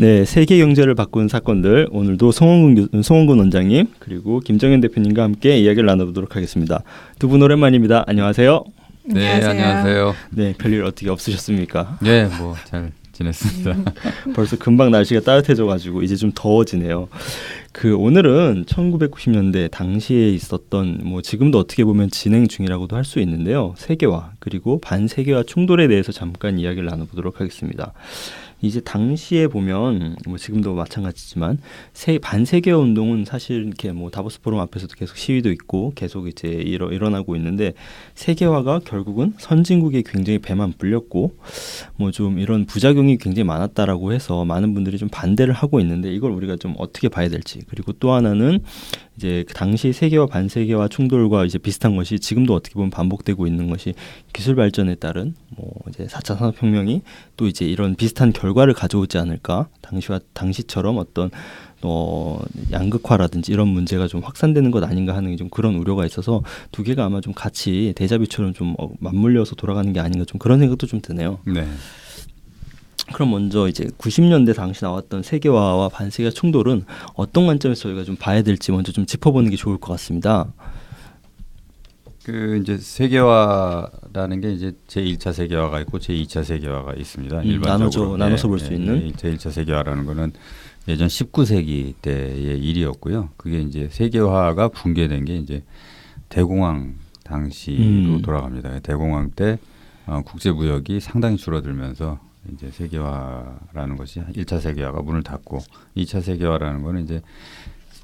네, 세계 경제를 바꾼 사건들 오늘도 송원근 원장님 그리고 김정현 대표님과 함께 이야기를 나눠보도록 하겠습니다. 두 분 오랜만입니다. 안녕하세요. 네, 안녕하세요. 네, 별일 어떻게 없으셨습니까? 네, 뭐 잘 지냈습니다. 벌써 금방 날씨가 따뜻해져가지고 이제 좀 더워지네요. 오늘은 1990년대 당시에 있었던 뭐 지금도 어떻게 보면 진행 중이라고도 할 수 있는데요. 세계화 그리고 반세계화 충돌에 대해서 잠깐 이야기를 나눠보도록 하겠습니다. 이제 당시에 보면 뭐 지금도 마찬가지지만 반세계화 운동은 사실 이렇게 뭐 다보스 포럼 앞에서도 계속 시위도 있고 계속 이제 일어나고 있는데 세계화가 결국은 선진국에 굉장히 배만 불렸고 뭐 좀 이런 부작용이 굉장히 많았다라고 해서 많은 분들이 좀 반대를 하고 있는데 이걸 우리가 좀 어떻게 봐야 될지 그리고 또 하나는 이제 그 당시 세계화 반세계화 충돌과 이제 비슷한 것이 지금도 어떻게 보면 반복되고 있는 것이 기술 발전에 따른 뭐 이제 4차 산업혁명이 또 이제 이런 비슷한 결과를 가져오지 않을까 당시처럼 어떤 양극화라든지 이런 문제가 좀 확산되는 것 아닌가 하는 좀 그런 우려가 있어서 두 개가 아마 좀 같이 대자비처럼 좀 맞물려서 돌아가는 게 아닌가 좀 그런 생각도 좀 드네요. 네. 그럼 먼저 이제 90년대 당시 나왔던 세계화와 반세계화 충돌은 어떤 관점에서 저희가 좀 봐야 될지 먼저 좀 짚어보는 게 좋을 것 같습니다. 이제 세계화라는 게 이제 제1차 세계화가 있고 제2차 세계화가 있습니다. 일반적으로 나눠서 볼 수 있는 제1차 세계화라는 거는 예전 19세기 때의 일이었고요. 그게 이제 세계화가 붕괴된 게 이제 대공황 당시로 돌아갑니다. 대공황 때 국제 무역이 상당히 줄어들면서 이제 세계화라는 것이 1차 세계화가 문을 닫고 2차 세계화라는 거는 이제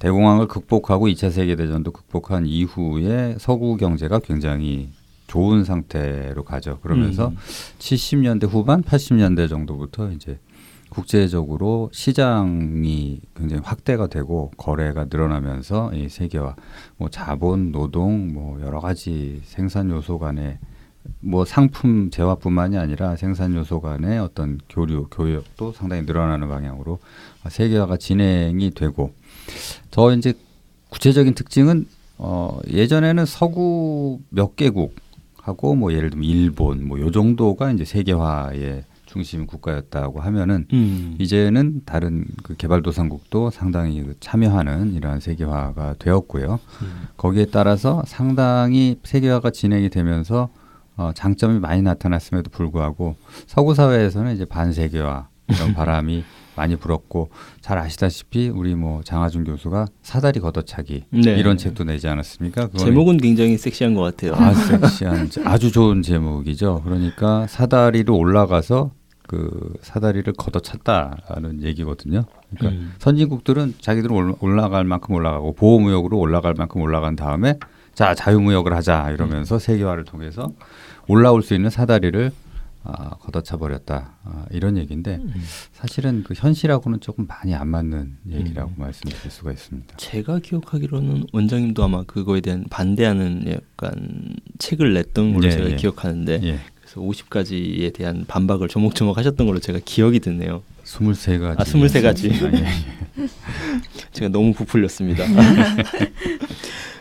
대공황을 극복하고 2차 세계대전도 극복한 이후에 서구 경제가 굉장히 좋은 상태로 가죠. 그러면서 70년대 후반 80년대 정도부터 이제 국제적으로 시장이 굉장히 확대가 되고 거래가 늘어나면서 이 세계화 뭐 자본, 노동 뭐 여러 가지 생산 요소 간의 뭐 상품 재화뿐만이 아니라 생산 요소 간의 어떤 교류, 교역도 상당히 늘어나는 방향으로 세계화가 진행이 되고 더 이제 구체적인 특징은 예전에는 서구 몇 개국하고 뭐 예를 들면 일본 뭐 요 정도가 이제 세계화의 중심 국가였다고 하면은 이제는 다른 그 개발도상국도 상당히 참여하는 이러한 세계화가 되었고요. 거기에 따라서 상당히 세계화가 진행이 되면서 장점이 많이 나타났음에도 불구하고 서구 사회에서는 이제 반세계화 이런 바람이 많이 불었고 잘 아시다시피 우리 뭐 장하준 교수가 사다리 걷어차기 네. 이런 책도 내지 않았습니까? 제목은 굉장히 섹시한 것 같아요. 섹시한 아주 좋은 제목이죠. 그러니까 사다리로 올라가서 그 사다리를 걷어찼다는 얘기거든요. 그러니까 선진국들은 자기들은 올라갈 만큼 올라가고 보호무역으로 올라갈 만큼 올라간 다음에 자 자유무역을 하자 이러면서 세계화를 통해서 올라올 수 있는 사다리를 걷어차 버렸다 이런 얘기인데 사실은 그 현실하고는 조금 많이 안 맞는 얘기라고 말씀드릴 수가 있습니다. 제가 기억하기로는 원장님도 아마 그거에 대한 반대하는 약간 책을 냈던 걸로 제가 기억하는데 그래서 50가지에 대한 반박을 조목조목 하셨던 걸로 제가 기억이 드네요. 23가지. 23가지. 제가 너무 부풀렸습니다.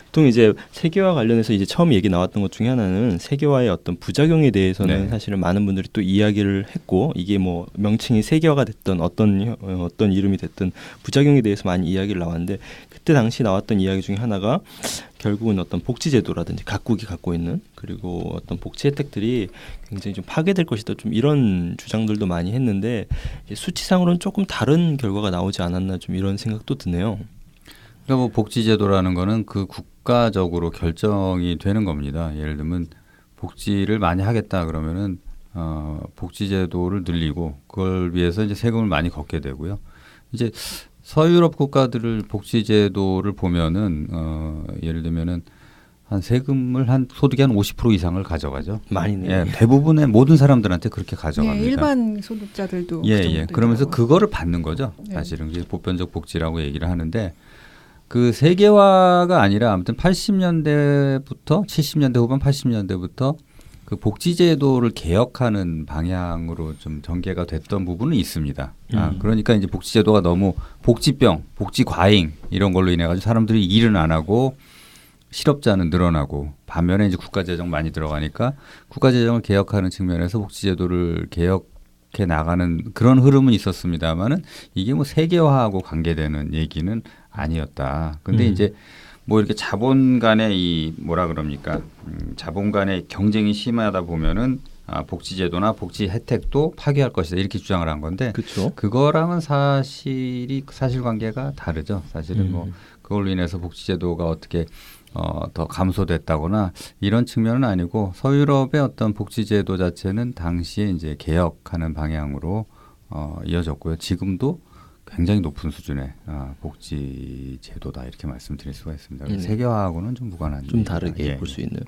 보통 이제 세계화 관련해서 이제 처음 얘기 나왔던 것 중에 하나는 세계화의 어떤 부작용에 대해서는 사실은 많은 분들이 또 이야기를 했고 이게 뭐 명칭이 세계화가 됐던 어떤 이름이 됐든 부작용에 대해서 많이 이야기를 나왔는데 그때 당시 나왔던 이야기 중에 하나가 결국은 어떤 복지제도라든지 각국이 갖고 있는 그리고 어떤 복지 혜택들이 굉장히 좀 파괴될 것이다 좀 이런 주장들도 많이 했는데 수치상으로는 조금 다른 결과가 나오지 않았나 좀 이런 생각도 드네요. 그러니까 뭐 복지제도라는 거는 그 국가적으로 결정이 되는 겁니다. 예를 들면 복지를 많이 하겠다 그러면은 복지제도를 늘리고 그걸 위해서 이제 세금을 많이 걷게 되고요. 이제 서유럽 국가들을 복지제도를 보면은 예를 들면은 한 세금을 한 소득의 한 50% 이상을 가져가죠. 많이네요. 예, 대부분의 모든 사람들한테 그렇게 가져갑니다. 일반 소득자들도 그러면서 그거를 받는 거죠. 사실은 이게 보편적 복지라고 얘기를 하는데 그 세계화가 아니라 아무튼 80년대부터 70년대 후반 80년대부터 그 복지제도를 개혁하는 방향으로 좀 전개가 됐던 부분은 있습니다. 그러니까 이제 복지제도가 너무 복지병, 복지과잉 이런 걸로 인해 가지고 사람들이 일은 안 하고 실업자는 늘어나고 반면에 이제 국가재정 많이 들어가니까 국가재정을 개혁하는 측면에서 복지제도를 그렇게 나가는 그런 흐름은 있었습니다만은 이게 뭐 세계화하고 관계되는 얘기는 아니었다. 근데 이제 뭐 이렇게 자본 간의 이 뭐라 그럽니까? 자본 간의 경쟁이 심하다 보면은 복지제도나 복지 혜택도 파괴할 것이다 이렇게 주장을 한 건데 그쵸? 그거랑은 사실관계가 다르죠. 사실은 뭐 그걸로 인해서 복지제도가 어떻게 더 감소됐다거나 이런 측면은 아니고 서유럽의 어떤 복지제도 자체는 당시에 이제 개혁하는 방향으로 이어졌고요. 지금도 굉장히 높은 수준의 복지 제도다 이렇게 말씀드릴 수가 있습니다. 세계화하고는 좀 무관한 좀 다르게 예. 볼 수 있는.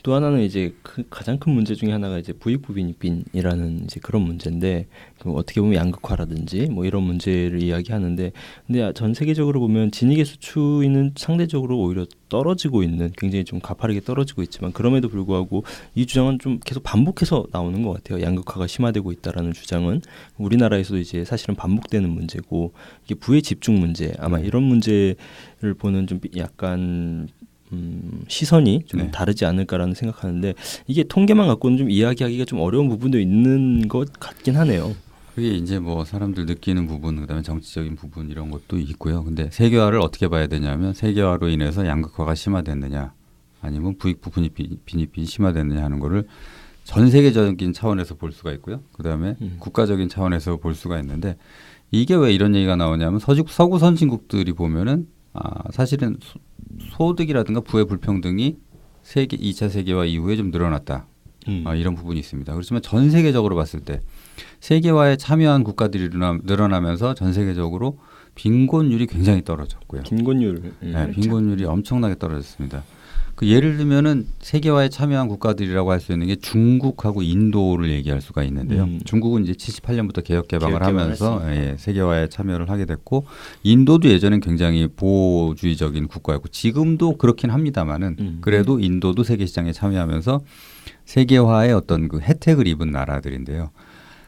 또 하나는 이제 가장 큰 문제 중에 하나가 이제 부익부 빈익빈이라는 이제 그런 문제인데 어떻게 보면 양극화라든지 뭐 이런 문제를 이야기하는데 근데 전 세계적으로 보면 진위계 수추는 상대적으로 오히려 떨어지고 있는 굉장히 좀 가파르게 떨어지고 있지만 그럼에도 불구하고 이 주장은 좀 계속 반복해서 나오는 것 같아요. 양극화가 심화되고 있다라는 주장은 우리나라에서도 이제 사실은 반복되는 문제고 이게 부의 집중 문제 아마 이런 문제를 보는 좀 약간 시선이 좀 다르지 않을까라는 생각하는데 이게 통계만 갖고는 좀 이야기하기가 좀 어려운 부분도 있는 것 같긴 하네요. 그게 이제 뭐 사람들 느끼는 부분 그다음에 정치적인 부분 이런 것도 있고요. 근데 세계화를 어떻게 봐야 되냐면 세계화로 인해서 양극화가 심화됐느냐 아니면 부익부 빈익빈이 심화됐느냐 하는 거를 전 세계적인 차원에서 볼 수가 있고요. 그다음에 국가적인 차원에서 볼 수가 있는데 이게 왜 이런 얘기가 나오냐면 서구 선진국들이 보면은 사실은 소득이라든가 부의 불평등이 2차 세계화 이후에 좀 늘어났다. 이런 부분이 있습니다. 그렇지만 전 세계적으로 봤을 때 세계화에 참여한 국가들이 늘어나면서 전 세계적으로 빈곤율이 굉장히 떨어졌고요. 빈곤율. 네, 빈곤율이 엄청나게 떨어졌습니다. 그 예를 들면은 세계화에 참여한 국가들이라고 할 수 있는 게 중국하고 인도를 얘기할 수가 있는데요. 중국은 이제 78년부터 개혁 개방을 하면서 세계화에 참여를 하게 됐고 인도도 예전엔 굉장히 보호주의적인 국가였고 지금도 그렇긴 합니다만은 그래도 인도도 세계 시장에 참여하면서 세계화의 어떤 그 혜택을 입은 나라들인데요.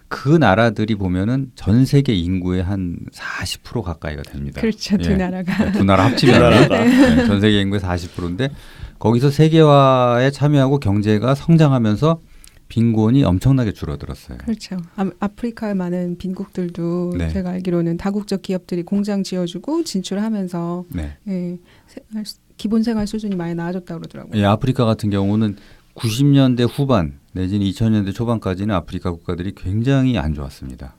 그 나라들이 보면은 전 세계 인구의 한 40% 가까이가 됩니다. 그렇죠. 두 나라가. 두 나라 합치면 전 세계 인구의 40%인데 거기서 세계화에 참여하고 경제가 성장하면서 빈곤이 엄청나게 줄어들었어요. 그렇죠. 아프리카의 많은 빈국들도 네. 제가 알기로는 다국적 기업들이 공장 지어주고 진출하면서 기본 생활 수준이 많이 나아졌다고 그러더라고요. 예, 아프리카 같은 경우는 90년대 후반 내지는 2000년대 초반까지는 아프리카 국가들이 굉장히 안 좋았습니다.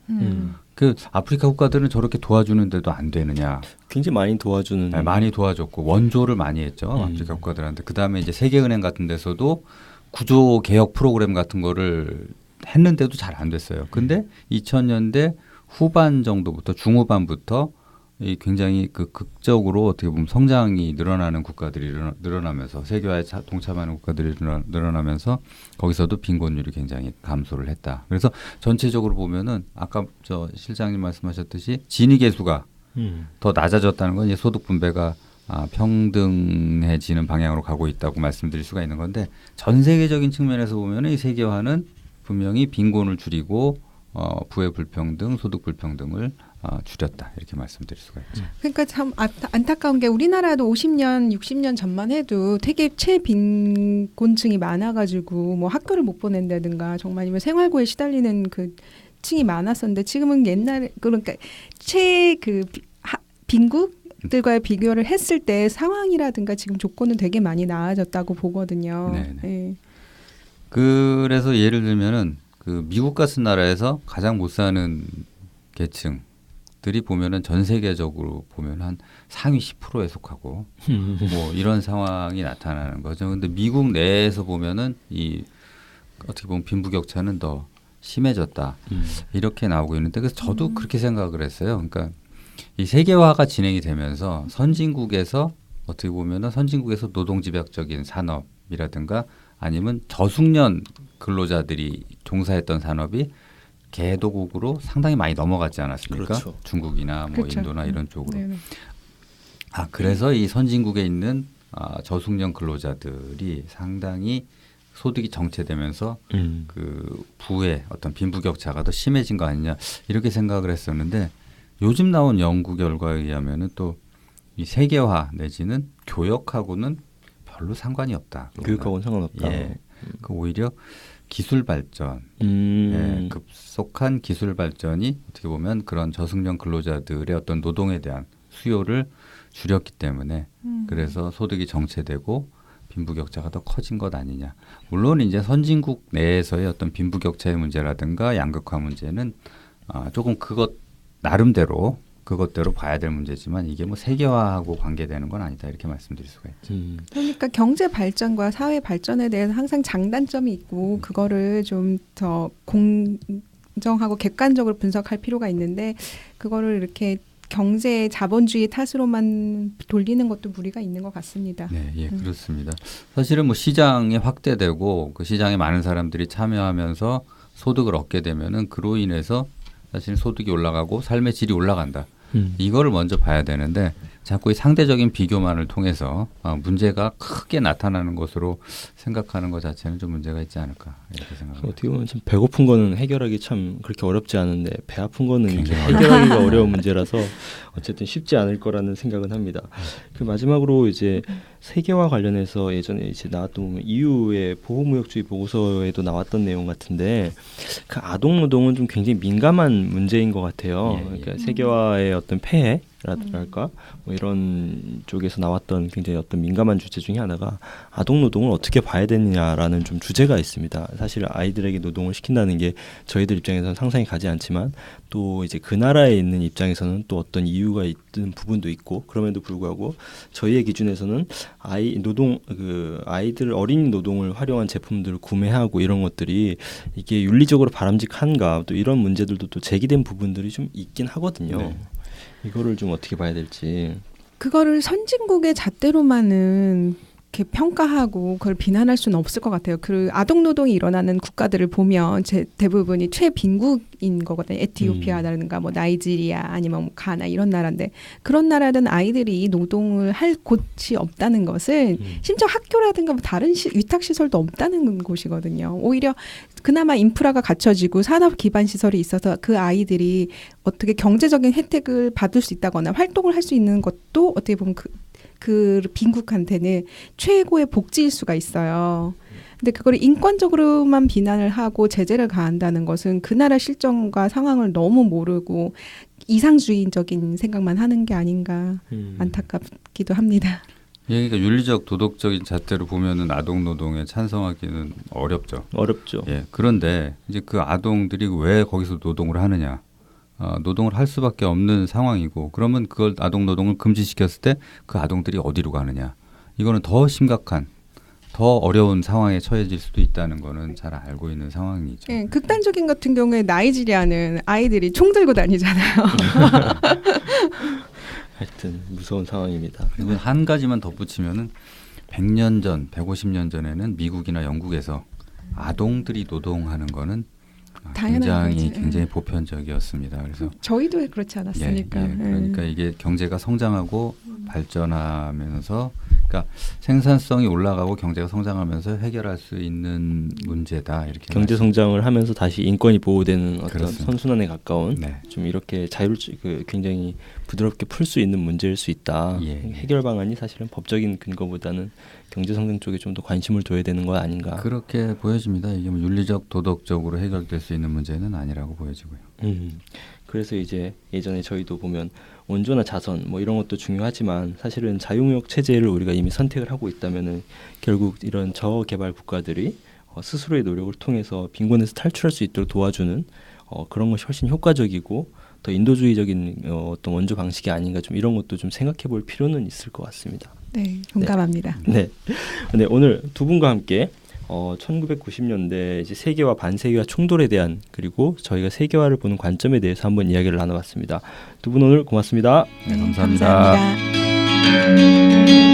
그 아프리카 국가들은 저렇게 도와주는데도 안 되느냐. 굉장히 많이 도와주는. 네, 많이 도와줬고 원조를 많이 했죠. 아프리카 국가들한테. 그다음에 이제 세계은행 같은 데서도 구조 개혁 프로그램 같은 거를 했는데도 잘 안 됐어요. 근데 2000년대 후반 정도부터 중후반부터 이 굉장히 그 극적으로 어떻게 보면 성장이 늘어나는 국가들이 늘어나면서 세계화에 동참하는 국가들이 늘어나면서 거기서도 빈곤율이 굉장히 감소를 했다. 그래서 전체적으로 보면은 아까 저 실장님 말씀하셨듯이 진위 계수가 더 낮아졌다는 건 이제 소득 분배가 평등해지는 방향으로 가고 있다고 말씀드릴 수가 있는 건데 전 세계적인 측면에서 보면은 이 세계화는 분명히 빈곤을 줄이고 부의 불평등, 소득 불평등을 줄였다 이렇게 말씀드릴 수가 있죠. 그러니까 참 안타까운 게 우리나라도 50년, 60년 전만 해도 되게 최빈곤층이 많아가지고 뭐 학교를 못 보낸다든가 정말 아니면 생활고에 시달리는 그 층이 많았었는데 지금은 옛날에 그러니까 빈국들과의 비교를 했을 때 상황이라든가 지금 조건은 되게 많이 나아졌다고 보거든요. 네. 그래서 예를 들면은 그 미국 같은 나라에서 가장 못 사는 계층들이 보면은 전 세계적으로 보면 한 상위 10%에 속하고 뭐 이런 상황이 나타나는 거죠. 근데 미국 내에서 보면은 이 어떻게 보면 빈부격차는 더 심해졌다 이렇게 나오고 있는데 그래서 저도 그렇게 생각을 했어요. 그러니까 이 세계화가 진행이 되면서 선진국에서 어떻게 보면은 선진국에서 노동집약적인 산업이라든가 아니면 저숙련 근로자들이 종사했던 산업이 개도국으로 상당히 많이 넘어갔지 않았습니까? 그렇죠. 중국이나 뭐 그렇죠. 인도나 이런 쪽으로. 네네. 그래서 이 선진국에 있는 저숙련 근로자들이 상당히 소득이 정체되면서 그 부의 어떤 빈부격차가 더 심해진 거 아니냐 이렇게 생각을 했었는데 요즘 나온 연구 결과에 의하면은 또 이 세계화 내지는 교역하고는 별로 상관이 없다. 교육하고는 상관없다. 예. 그 오히려 기술 발전, 급속한 기술 발전이 어떻게 보면 그런 저숙련 근로자들의 어떤 노동에 대한 수요를 줄였기 때문에 그래서 소득이 정체되고 빈부격차가 더 커진 것 아니냐. 물론 이제 선진국 내에서의 어떤 빈부격차의 문제라든가 양극화 문제는 조금 나름대로 그것대로 봐야 될 문제지만 이게 뭐 세계화하고 관계되는 건 아니다 이렇게 말씀드릴 수가 있죠. 그러니까 경제 발전과 사회 발전에 대해서 항상 장단점이 있고 그거를 좀 더 공정하고 객관적으로 분석할 필요가 있는데 그거를 이렇게 경제 자본주의 탓으로만 돌리는 것도 무리가 있는 것 같습니다. 네, 예, 그렇습니다. 사실은 뭐 시장이 확대되고 그 시장에 많은 사람들이 참여하면서 소득을 얻게 되면은 그로 인해서 사실 소득이 올라가고 삶의 질이 올라간다. 이거를 먼저 봐야 되는데 자꾸 이 상대적인 비교만을 통해서 문제가 크게 나타나는 것으로 생각하는 것 자체는 좀 문제가 있지 않을까 이렇게 생각합니다. 어떻게 보면 좀 배고픈 거는 해결하기 참 그렇게 어렵지 않은데 배 아픈 거는 해결하기가 어려운 문제라서 어쨌든 쉽지 않을 거라는 생각은 합니다. 그 마지막으로 이제 세계화 관련해서 예전에 이제 나왔던 EU의 보호무역주의 보고서에도 나왔던 내용 같은데 그 아동 노동은 좀 굉장히 민감한 문제인 것 같아요. 그러니까 세계화의 어떤 폐해랄까 뭐 이런 쪽에서 나왔던 굉장히 어떤 민감한 주제 중에 하나가 아동 노동을 어떻게 봐야 되느냐라는 좀 주제가 있습니다. 사실 아이들에게 노동을 시킨다는 게 저희들 입장에서는 상상이 가지 않지만 또 이제 그 나라에 있는 입장에서는 또 어떤 이유가 있는 부분도 있고 그럼에도 불구하고 저희의 기준에서는 아이들 어린이 노동을 활용한 제품들을 구매하고 이런 것들이 이게 윤리적으로 바람직한가 또 이런 문제들도 또 제기된 부분들이 좀 있긴 하거든요. 네. 이거를 좀 어떻게 봐야 될지. 그거를 선진국의 잣대로만은 이렇게 평가하고 그걸 비난할 수는 없을 것 같아요. 그 아동 노동이 일어나는 국가들을 보면 대부분이 최빈국인 거거든요. 에티오피아라든가 뭐 나이지리아 아니면 뭐 가나 이런 나라인데 그런 나라는 아이들이 노동을 할 곳이 없다는 것은 심지어 학교라든가 뭐 다른 위탁 시설도 없다는 곳이거든요. 오히려 그나마 인프라가 갖춰지고 산업 기반 시설이 있어서 그 아이들이 어떻게 경제적인 혜택을 받을 수 있다거나 활동을 할 수 있는 것도 어떻게 보면 그 빈국한테는 최고의 복지일 수가 있어요. 근데 그걸 인권적으로만 비난을 하고 제재를 가한다는 것은 그 나라 실정과 상황을 너무 모르고 이상주의적인 생각만 하는 게 아닌가 안타깝기도 합니다. 예, 그러니까 윤리적 도덕적인 잣대로 보면은 아동 노동에 찬성하기는 어렵죠. 예, 그런데 이제 그 아동들이 왜 거기서 노동을 하느냐? 노동을 할 수밖에 없는 상황이고 그러면 그걸 아동 노동을 금지시켰을 때 그 아동들이 어디로 가느냐? 이거는 더 심각한, 더 어려운 상황에 처해질 수도 있다는 거는 잘 알고 있는 상황이죠. 네, 극단적인 같은 경우에 나이지리아는 아이들이 총 들고 다니잖아요. 하여튼 무서운 상황입니다. 그리고 한 가지만 덧붙이면은 100년 전, 150년 전에는 미국이나 영국에서 아동들이 노동하는 거는 굉장히 보편적이었습니다. 그래서 저희도 그렇지 않았습니까? 그러니까 이게 경제가 성장하고 발전하면서, 그러니까 생산성이 올라가고 경제가 성장하면서 해결할 수 있는 문제다 이렇게. 경제 성장을 하면서 다시 인권이 보호되는 어떤 선순환에 가까운 좀 이렇게 굉장히 부드럽게 풀 수 있는 문제일 수 있다. 해결 방안이 사실은 법적인 근거보다는 경제 성장 쪽에 좀 더 관심을 둬야 되는 거 아닌가. 그렇게 보여집니다. 이게 뭐 윤리적 도덕적으로 해결될 수 있는 문제는 아니라고 보여지고요. 그래서 이제 예전에 저희도 보면 원조나 자선 뭐 이런 것도 중요하지만 사실은 자유무역 체제를 우리가 이미 선택을 하고 있다면은 결국 이런 저개발 국가들이 스스로의 노력을 통해서 빈곤에서 탈출할 수 있도록 도와주는 그런 것이 훨씬 효과적이고 더 인도주의적인 어떤 원조 방식이 아닌가 좀 이런 것도 좀 생각해 볼 필요는 있을 것 같습니다. 네, 공감합니다. 네, 오늘 두 분과 함께 1990년대 이제 세계화 반세계화 충돌에 대한 그리고 저희가 세계화를 보는 관점에 대해서 한번 이야기를 나눠봤습니다. 두 분 오늘 고맙습니다. 네, 감사합니다. 감사합니다.